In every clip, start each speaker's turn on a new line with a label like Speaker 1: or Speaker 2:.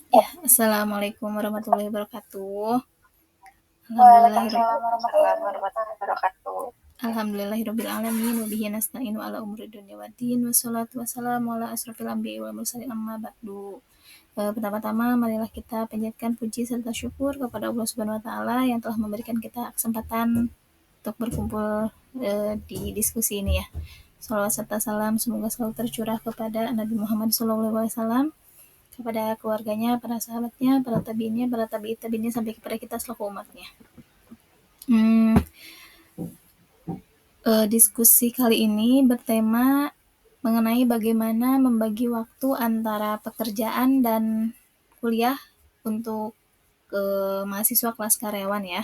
Speaker 1: Ya, Assalamualaikum warahmatullahi wabarakatuh.
Speaker 2: Waalaikumsalam warahmatullahi wabarakatuh.
Speaker 1: Alhamdulillahirabbil alamin wa bihi nasta'inu ala umuri dunya waddin wassalatu wassalamu ala asrofil anbiya'i wal mursalin amma ba'du. Pertama-tama marilah kita panjatkan puji serta syukur kepada Allah Subhanahu wa taala yang telah memberikan kita kesempatan untuk berkumpul di diskusi ini ya. Salawat serta salam semoga selalu tercurah kepada Nabi Muhammad SAW, kepada keluarganya, para sahabatnya, para tabiinnya, para tabi'it tabiinnya sampai kepada kita selaku umatnya. Hmm, Diskusi kali ini bertema mengenai bagaimana membagi waktu antara pekerjaan dan kuliah untuk mahasiswa kelas karyawan ya.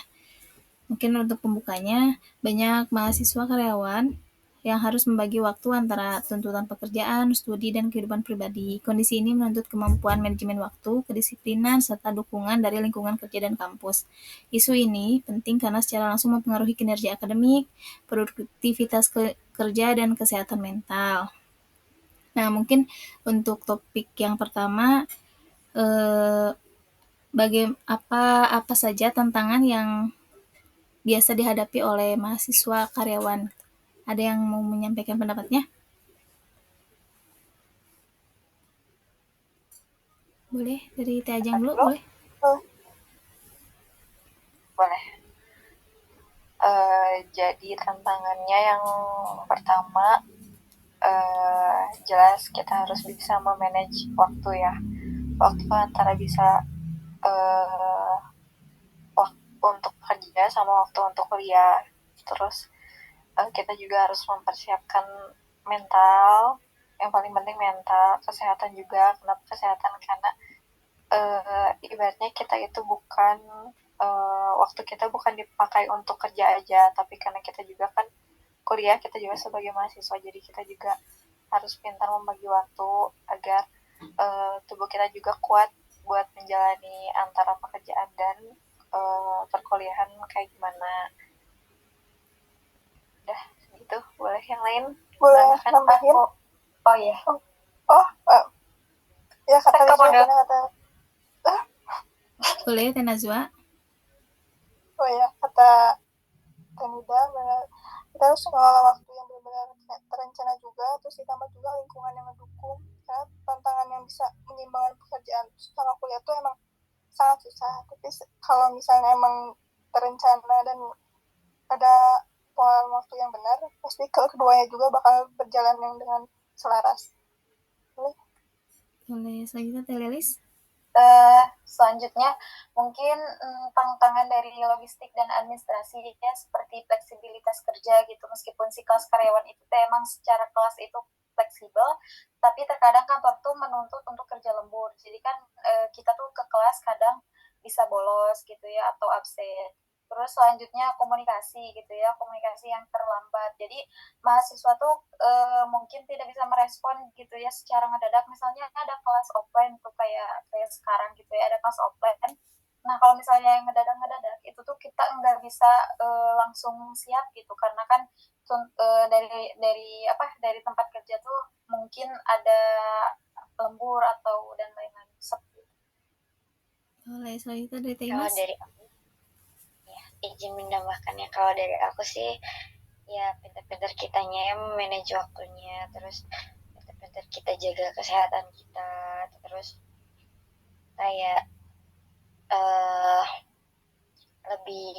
Speaker 1: Mungkin untuk pembukanya, banyak mahasiswa karyawan yang harus membagi waktu antara tuntutan pekerjaan, studi, dan kehidupan pribadi. Kondisi ini menuntut kemampuan manajemen waktu, kedisiplinan, serta dukungan dari lingkungan kerja dan kampus. Isu ini penting karena secara langsung mempengaruhi kinerja akademik, produktivitas kerja, dan kesehatan mental. Nah, mungkin untuk topik yang pertama, eh, apa saja tantangan yang biasa dihadapi oleh mahasiswa karyawan. Ada yang mau menyampaikan pendapatnya? Boleh dari Teh Ajeng dulu,
Speaker 2: Dulu,
Speaker 1: boleh?
Speaker 2: boleh. Jadi tantangannya yang pertama, jelas kita harus bisa memanage waktu ya. Waktu antara bisa uh, waktu untuk kerja sama waktu untuk kuliah. Terus kita juga harus mempersiapkan mental. Yang paling penting mental, kesehatan juga. Kenapa kesehatan? Karena ibaratnya kita itu bukan waktu kita bukan dipakai untuk kerja aja, tapi karena kita juga kan kuliah, kita juga sebagai mahasiswa, jadi kita juga harus pintar membagi waktu agar tubuh kita juga kuat buat menjalani antara pekerjaan dan perkuliahan kayak gimana. Udah gitu, boleh yang lain?
Speaker 3: Boleh nambahin?
Speaker 2: Oh iya.
Speaker 3: Ya kata Lijua benar kata.
Speaker 1: Boleh, Teh Najwa?
Speaker 3: Oh ya kata Tenida benar. Kita harus mengelola waktu yang benar-benar terencana juga, terus ditambah juga lingkungan yang mendukung. Karena tantangan yang bisa menyeimbangkan pekerjaan sama kuliah itu emang sangat susah. Tapi kalau misalnya emang terencana dan ada pola waktu yang benar, pasti keduanya juga bakal berjalan yang dengan selaras. Boleh?
Speaker 1: Boleh, selanjutnya Teh Lelis?
Speaker 2: Selanjutnya mungkin tantangan dari logistik dan administrasi ya, seperti fleksibilitas kerja gitu. Meskipun si kelas karyawan itu emang secara kelas itu fleksibel, tapi terkadang kantor tuh menuntut untuk kerja lembur. Jadi kan kita tuh ke kelas kadang bisa bolos gitu ya, atau absen. Terus selanjutnya komunikasi gitu ya, komunikasi yang terlambat. Jadi mahasiswa tuh mungkin tidak bisa merespon gitu ya secara mendadak. Misalnya ada kelas offline tuh kayak sekarang gitu ya, ada kelas offline. Nah kalau misalnya yang ngedadak itu tuh kita nggak bisa langsung siap gitu, karena kan dari tempat kerja tuh mungkin ada lembur atau dan lain-lain.
Speaker 1: Boleh, selanjutnya dari Teh
Speaker 2: Kalau
Speaker 1: Imas?
Speaker 2: dari aku ya, izin menambahkan ya, kalau dari aku sih ya pintar-pintar kitanya yang manage waktunya, terus pintar-pintar kita jaga kesehatan kita, terus kayak uh, lebih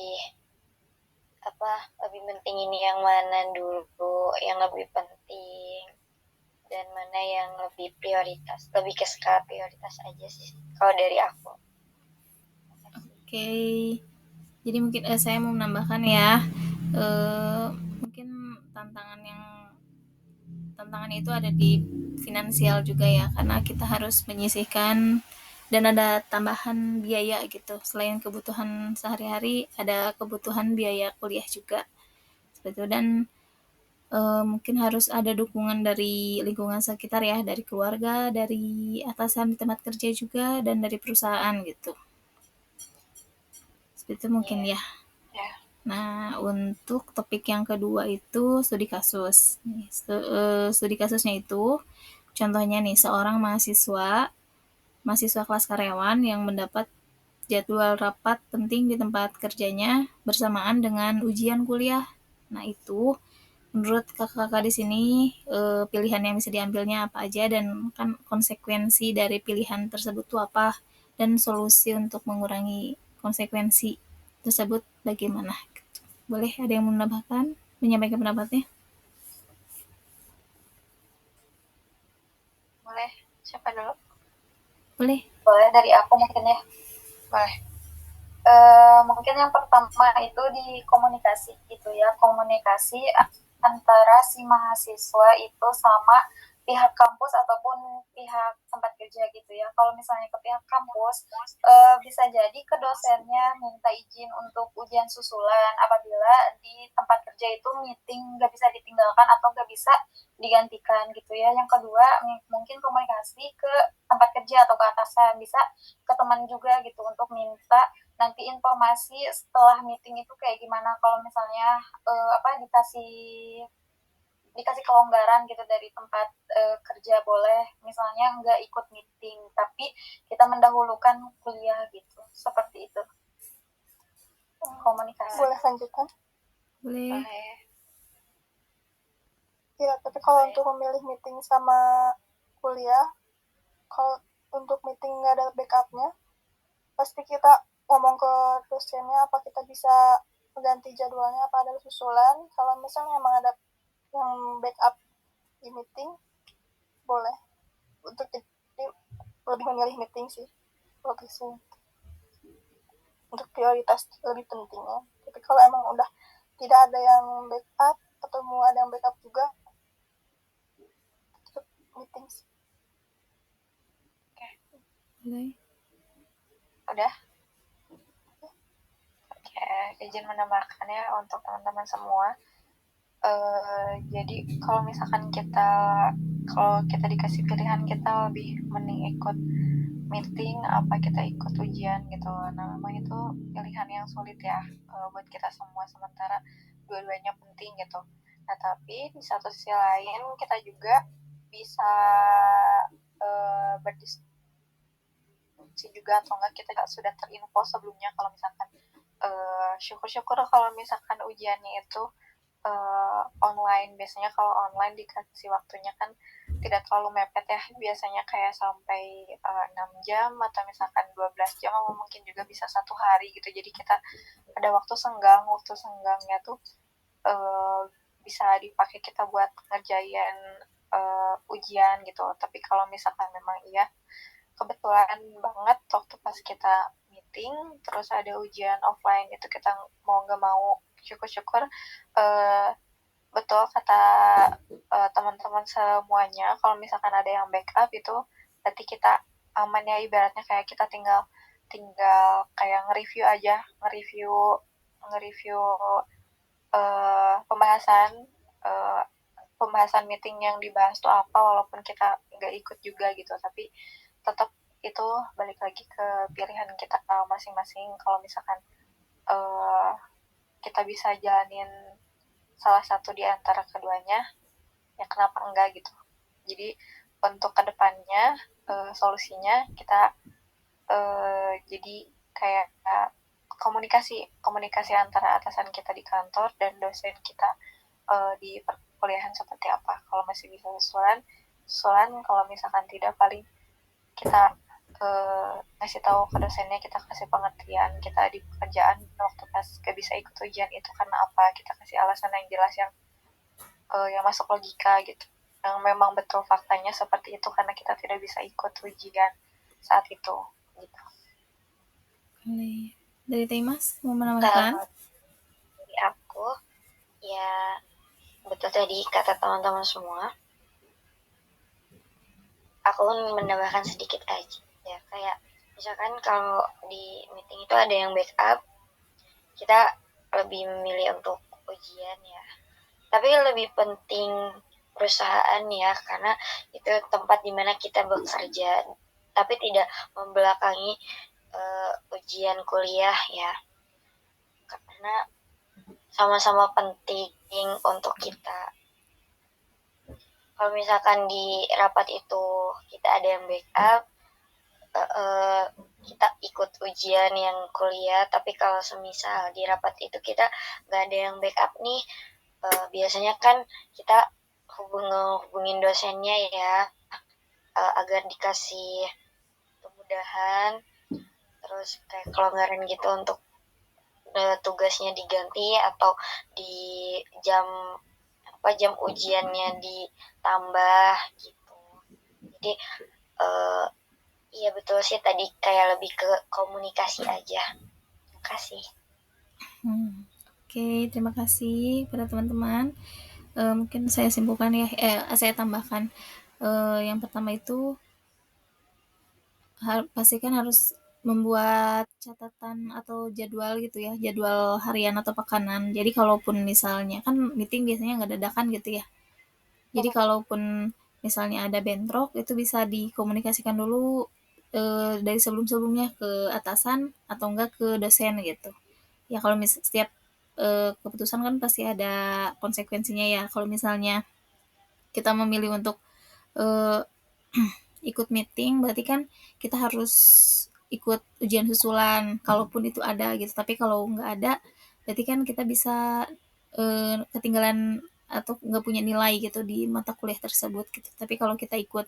Speaker 2: lebih penting ini yang mana dulu yang lebih penting dan mana yang lebih prioritas, lebih ke skala prioritas aja sih kalau dari aku.
Speaker 1: Oke, jadi mungkin saya mau menambahkan ya, mungkin tantangan itu ada di finansial juga ya, karena kita harus menyisihkan dan ada tambahan biaya gitu. Selain kebutuhan sehari-hari, ada kebutuhan biaya kuliah juga. Seperti itu. Dan mungkin harus ada dukungan dari lingkungan sekitar ya, dari keluarga, dari atasan di tempat kerja juga, dan dari perusahaan gitu. Seperti itu mungkin ya. Nah, untuk topik yang kedua itu studi kasus. Studi kasusnya itu, contohnya nih, seorang mahasiswa mahasiswa kelas karyawan yang mendapat jadwal rapat penting di tempat kerjanya bersamaan dengan ujian kuliah. Nah, itu menurut kakak-kakak di sini pilihan yang bisa diambilnya apa aja dan kan konsekuensi dari pilihan tersebut itu apa dan solusi untuk mengurangi konsekuensi tersebut bagaimana? Boleh ada yang menambahkan, menyampaikan pendapatnya?
Speaker 2: Boleh, siapa dulu?
Speaker 1: Boleh.
Speaker 2: Boleh dari aku mungkin ya. Boleh. Mungkin yang pertama itu di komunikasi gitu ya, komunikasi antara si mahasiswa itu sama pihak kampus ataupun pihak tempat kerja gitu ya. Kalau misalnya ke pihak kampus, bisa jadi ke dosennya minta izin untuk ujian susulan apabila di tempat kerja itu meeting nggak bisa ditinggalkan atau nggak bisa digantikan gitu ya. Yang kedua, mungkin komunikasi ke tempat kerja atau ke atasan, bisa ke teman juga gitu untuk minta nanti informasi setelah meeting itu kayak gimana, kalau misalnya dikasih kelonggaran gitu dari tempat kerja, boleh misalnya nggak ikut meeting tapi kita mendahulukan kuliah gitu, seperti itu. Komunikasi.
Speaker 3: Boleh lanjutkan?
Speaker 1: Boleh.
Speaker 3: Ya, tapi kalau untuk memilih meeting sama kuliah, kalau untuk meeting nggak ada backupnya, pasti kita ngomong ke dosennya apa kita bisa mengganti jadwalnya, apa ada susulan. Kalau misalnya emang ada yang backup di meeting, boleh. Untuk jadi lebih memilih meeting sih, logisnya untuk prioritas lebih pentingnya. Tapi kalau emang udah tidak ada yang backup atau mau ada yang backup juga, tetap meeting sih.
Speaker 1: Boleh.
Speaker 2: Udah. Oke, izin menambahkan ya untuk teman-teman semua. Jadi kalau misalkan kalau kita dikasih pilihan, kita lebih mending ikut meeting apa kita ikut ujian gitu. Nah, memang itu pilihan yang sulit ya buat kita semua, sementara dua-duanya penting gitu. Nah, tapi di satu sisi lain kita juga bisa berdiskusi juga, atau enggak kita sudah terinfo sebelumnya kalau misalkan syukur-syukur kalau misalkan ujiannya itu online. Biasanya kalau online dikasih waktunya kan tidak terlalu mepet ya, biasanya kayak sampai 6 jam atau misalkan 12 jam, atau mungkin juga bisa 1 hari gitu. Jadi kita ada waktu senggangnya tuh bisa dipakai kita buat ngerjain ujian gitu. Tapi kalau misalkan memang iya kebetulan banget waktu pas kita meeting terus ada ujian offline, itu kita mau nggak mau syukur-syukur betul kata teman-teman semuanya, kalau misalkan ada yang backup itu berarti kita aman ya, ibaratnya kayak kita tinggal kayak nge-review pembahasan meeting yang dibahas tuh apa, walaupun kita nggak ikut juga gitu, tapi tetap itu balik lagi ke pilihan kita masing-masing. Kalau misalkan kita bisa jalanin salah satu di antara keduanya, ya kenapa enggak gitu. Jadi untuk kedepannya solusinya kita jadi kayak komunikasi antara atasan kita di kantor dan dosen kita di perkuliahan seperti apa. Kalau masih bisa susulan, kalau misalkan tidak, paling kita ngasih tahu ke dosennya, kita kasih pengertian kita di pekerjaan waktu pas gak bisa ikut ujian itu karena apa, kita kasih alasan yang jelas yang masuk logika gitu, yang memang betul faktanya seperti itu karena kita tidak bisa ikut ujian saat itu gitu.
Speaker 1: Dari Timas mau menambahkan?
Speaker 4: Dari aku ya betul tadi kata teman-teman semua. Aku menambahkan sedikit aja ya, kayak misalkan kalau di meeting itu ada yang backup, kita lebih memilih untuk ujian ya. Tapi lebih penting perusahaan ya, karena itu tempat dimana kita bekerja, tapi tidak membelakangi ujian kuliah ya, karena sama-sama penting untuk kita. Kalau misalkan di rapat itu kita ada yang backup, kita ikut ujian yang kuliah, tapi kalau semisal di rapat itu kita nggak ada yang backup nih, biasanya kan kita hubungin dosennya ya, agar dikasih kemudahan, terus kayak kelonggaran gitu untuk tugasnya diganti atau di jam jam ujiannya ditambah gitu. Jadi iya betul sih, tadi kayak lebih ke komunikasi aja. Terima kasih.
Speaker 1: Oke, terima kasih pada teman-teman. Mungkin saya simpulkan ya, saya tambahkan. Yang pertama itu pastikan harus membuat catatan atau jadwal gitu ya, jadwal harian atau pekanan. Jadi kalaupun misalnya kan meeting biasanya nggak dadakan gitu ya. Jadi kalaupun misalnya ada bentrok itu bisa dikomunikasikan dulu dari sebelum-sebelumnya ke atasan atau enggak ke dosen gitu. Ya kalau setiap keputusan kan pasti ada konsekuensinya ya. Kalau misalnya kita memilih untuk eh, ikut meeting berarti kan kita harus ikut ujian susulan kalaupun itu ada gitu, tapi kalau nggak ada berarti kan kita bisa ketinggalan atau nggak punya nilai gitu di mata kuliah tersebut gitu. Tapi kalau kita ikut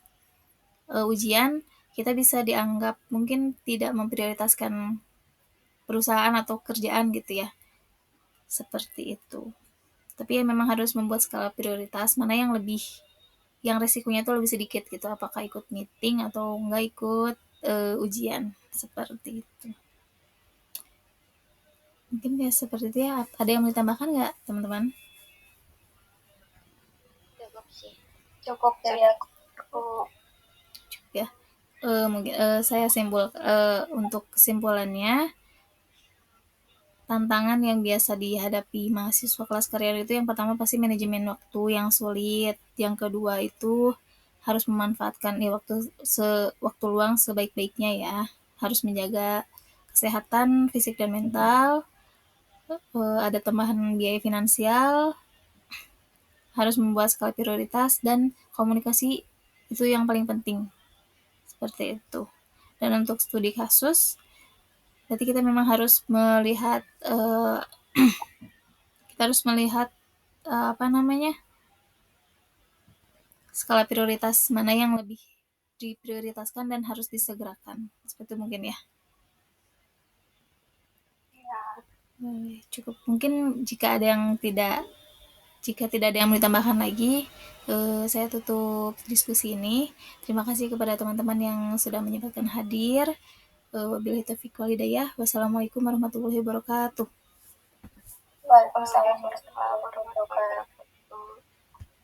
Speaker 1: ujian kita bisa dianggap mungkin tidak memprioritaskan perusahaan atau kerjaan gitu ya, seperti itu. Tapi ya memang harus membuat skala prioritas mana yang lebih, yang resikonya tuh lebih sedikit gitu, apakah ikut meeting atau nggak ikut ujian, seperti itu. Mungkin ya seperti itu ya. Ada yang mau ditambahkan nggak teman-teman?
Speaker 4: Cukup sih.
Speaker 2: Cukup dari aku.
Speaker 1: Cukup ya. Mungkin saya untuk kesimpulannya, tantangan yang biasa dihadapi mahasiswa kelas karier itu yang pertama pasti manajemen waktu yang sulit. Yang kedua itu harus memanfaatkan waktu luang sebaik-baiknya ya. Harus menjaga kesehatan fisik dan mental. Ada tambahan biaya finansial. Harus membuat skala prioritas dan komunikasi itu yang paling penting. Seperti itu. Dan untuk studi kasus, berarti kita memang harus melihat kita harus melihat apa namanya, skala prioritas mana yang lebih diprioritaskan dan harus disegerakan, seperti itu mungkin ya. Cukup mungkin jika tidak ada yang mau ditambahkan lagi, saya tutup diskusi ini. Terima kasih kepada teman-teman yang sudah menyempatkan hadir. Wabillahi taufiq wal hidayah. Wassalamualaikum warahmatullahi wabarakatuh.
Speaker 2: Waalaikumsalam warahmatullahi wabarakatuh.